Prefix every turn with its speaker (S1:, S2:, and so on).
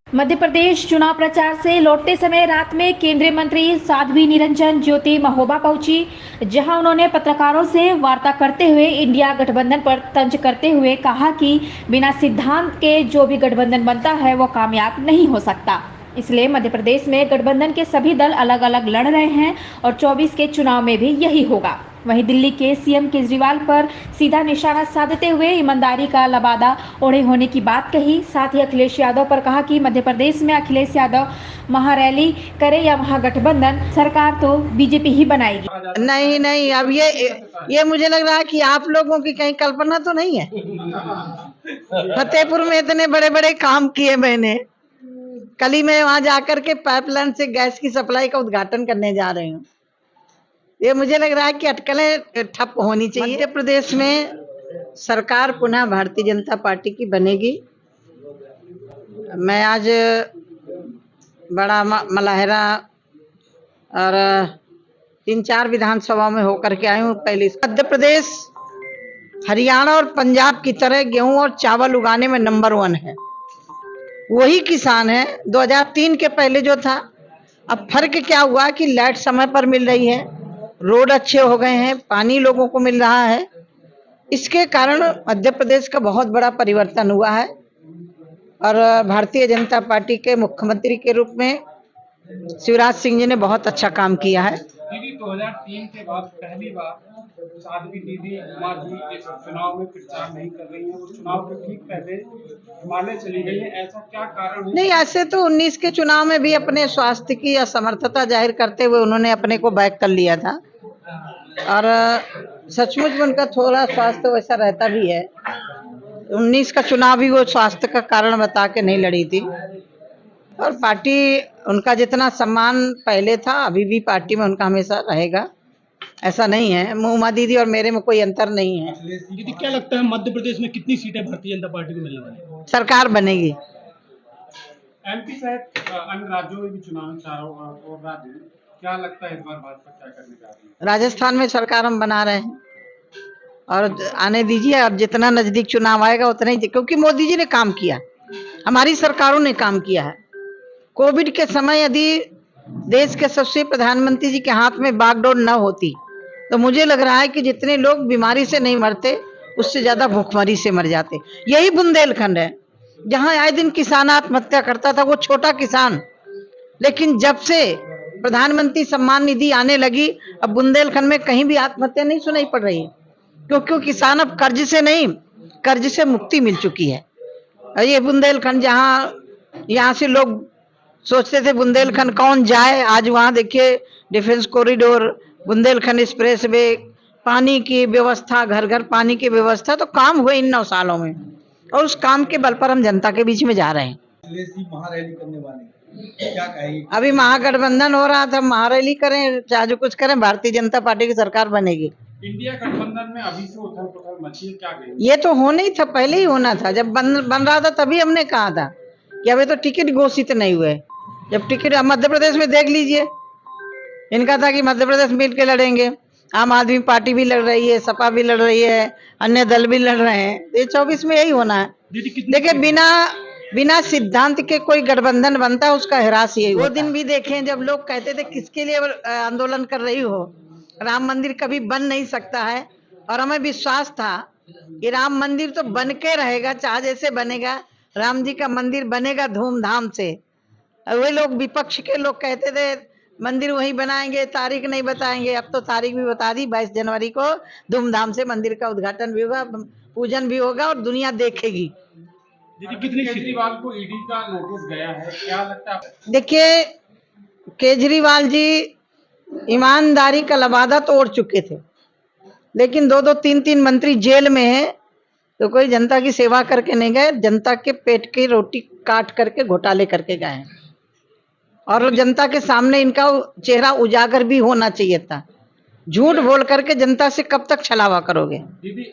S1: मध्य प्रदेश चुनाव प्रचार से लौटते समय रात में केंद्रीय मंत्री साध्वी निरंजन ज्योति महोबा पहुंची, जहां उन्होंने पत्रकारों से वार्ता करते हुए इंडिया गठबंधन पर तंज करते हुए कहा कि बिना सिद्धांत के जो भी गठबंधन बनता है वो कामयाब नहीं हो सकता। इसलिए मध्य प्रदेश में गठबंधन के सभी दल अलग अलग लड़ रहे हैं और 24 के चुनाव में भी यही होगा। वहीं दिल्ली के सीएम केजरीवाल पर सीधा निशाना साधते हुए ईमानदारी का लबादा ओढ़े होने की बात कही। साथ ही अखिलेश यादव पर कहा कि मध्य प्रदेश में अखिलेश यादव महारैली करे या महागठबंधन, सरकार तो बीजेपी ही बनाएगी।
S2: नहीं नहीं, अब ये मुझे लग रहा है कि आप लोगों की कहीं कल्पना तो नहीं है। फतेहपुर में इतने बड़े बड़े काम किए मैंने। कल ही मैं वहां जाकर के पाइपलाइन से गैस की सप्लाई का उद्घाटन करने जा रही हूँ। ये मुझे लग रहा है कि अटकलें ठप होनी चाहिए। मध्य प्रदेश में सरकार पुनः भारतीय जनता पार्टी की बनेगी। मैं आज बड़ा मलाहरा और 3-4 विधानसभा में होकर के आई हूँ। पहले मध्य प्रदेश हरियाणा और पंजाब की तरह गेहूं और चावल उगाने में नंबर 1 है। वही किसान है 2003 के पहले जो था। अब फर्क क्या हुआ कि लाइट समय पर मिल रही है, रोड अच्छे हो गए हैं, पानी लोगों को मिल रहा है। इसके कारण मध्य प्रदेश का बहुत बड़ा परिवर्तन हुआ है और भारतीय जनता पार्टी के मुख्यमंत्री के रूप में शिवराज सिंह जी ने बहुत अच्छा काम किया है।
S3: दीदी 2003 के बाद पहली बार साध्वी दीदी उमा जी इस चुनाव में प्रचार नहीं कर रही हैं। वो चुनाव के ठीक पहले हिमालय चली गई है, ऐसा क्या कारण है?
S2: नहीं, ऐसे तो 19 के चुनाव में भी अपने स्वास्थ्य की असमर्थता जाहिर करते हुए उन्होंने अपने को बैक कर लिया था और सचमुच में उनका थोड़ा स्वास्थ्य वैसा रहता भी है। 19 का चुनाव भी वो स्वास्थ्य का कारण बता के नहीं लड़ी थी और पार्टी उनका जितना सम्मान पहले था अभी भी पार्टी में उनका हमेशा रहेगा। ऐसा नहीं है, उमा दीदी और मेरे में कोई अंतर नहीं है।
S3: दीदी क्या लगता है मध्य प्रदेश में कितनी सीटें भारतीय जनता पार्टी को मिलने वाली है?
S2: सरकार बनेगी।
S3: एमपी सहित अन्य राज्यों में भी चुनाव चारों और राज्य हैं। क्या लगता है इस बार भाजपा क्या करने जा रही है?
S2: राजस्थान में सरकार हम बना रहे हैं और आने दीजिए, और जितना नजदीक चुनाव आएगा उतना ही, क्योंकि मोदी जी ने काम किया, हमारी सरकारों ने काम किया है। कोविड के समय यदि देश के सबसे प्रधानमंत्री जी के हाथ में बागडोर न होती तो मुझे लग रहा है कि जितने लोग बीमारी से नहीं मरते उससे ज्यादा भूखमरी से मर जाते। यही बुंदेलखंड है जहां आए दिन किसान आत्महत्या करता था, वो छोटा किसान। लेकिन जब से प्रधानमंत्री सम्मान निधि आने लगी, अब बुंदेलखंड में कहीं भी आत्महत्या नहीं सुनाई पड़ रही है, क्योंकि किसान अब कर्ज से नहीं, कर्ज से मुक्ति मिल चुकी है। और ये बुंदेलखंड जहाँ यहाँ से लोग सोचते थे बुंदेलखंड कौन जाए, आज वहाँ देखिए defence corridor, Bundelkhand express way, पानी की व्यवस्था, घर घर पानी की व्यवस्था, तो काम हुए इन 9 सालों में और उस काम के बल पर हम जनता के बीच में जा रहे हैं।
S3: महारैली करने वाले क्या कहेंगे?
S2: अभी महागठबंधन हो रहा था, महारैली करें चाहे जो कुछ करें, भारतीय जनता पार्टी की सरकार बनेगी।
S3: इंडिया गठबंधन में अभी से उथल पुथल मची है, क्या कहेंगे?
S2: ये तो होना ही था, पहले ही होना था। जब बन रहा था तभी हमने कहा था कि अभी तो टिकट घोषित नहीं हुए। जब टिकट, मध्य प्रदेश में देख लीजिए, इनका था कि मध्य प्रदेश मिल के लड़ेंगे। आम आदमी पार्टी भी लड़ रही है, सपा भी लड़ रही है, अन्य दल भी लड़ रहे हैं। ये 24 में यही होना है। देखिए, बिना सिद्धांत के कोई गठबंधन बनता है उसका हिरास यही। वो दिन भी देखें जब लोग कहते थे किसके लिए आंदोलन कर रही हो, राम मंदिर कभी बन नहीं सकता है। और हमें विश्वास था कि राम मंदिर तो बन के रहेगा, चाहे जैसे बनेगा, राम जी का मंदिर बनेगा धूमधाम से। वे लोग, विपक्ष के लोग कहते थे मंदिर वहीं बनाएंगे, तारीख नहीं बताएंगे। अब तो तारीख भी बता दी, 22 जनवरी को धूमधाम से मंदिर का उद्घाटन भी होगा, पूजन भी होगा और दुनिया देखेगी।
S3: केजरीवाल को ईडी का नोटिस गया है, क्या लगता है?
S2: देखिए, केजरीवाल जी ईमानदारी का लबादा तोड़ चुके थे, लेकिन 2-2, 3-3 मंत्री जेल में हैं तो कोई जनता की सेवा करके नहीं गए, जनता के पेट की रोटी काट करके घोटाले करके गए हैं। और जनता के सामने इनका चेहरा उजागर भी होना चाहिए था। झूठ बोल करके जनता से कब तक छलावा करोगे?
S3: दीदी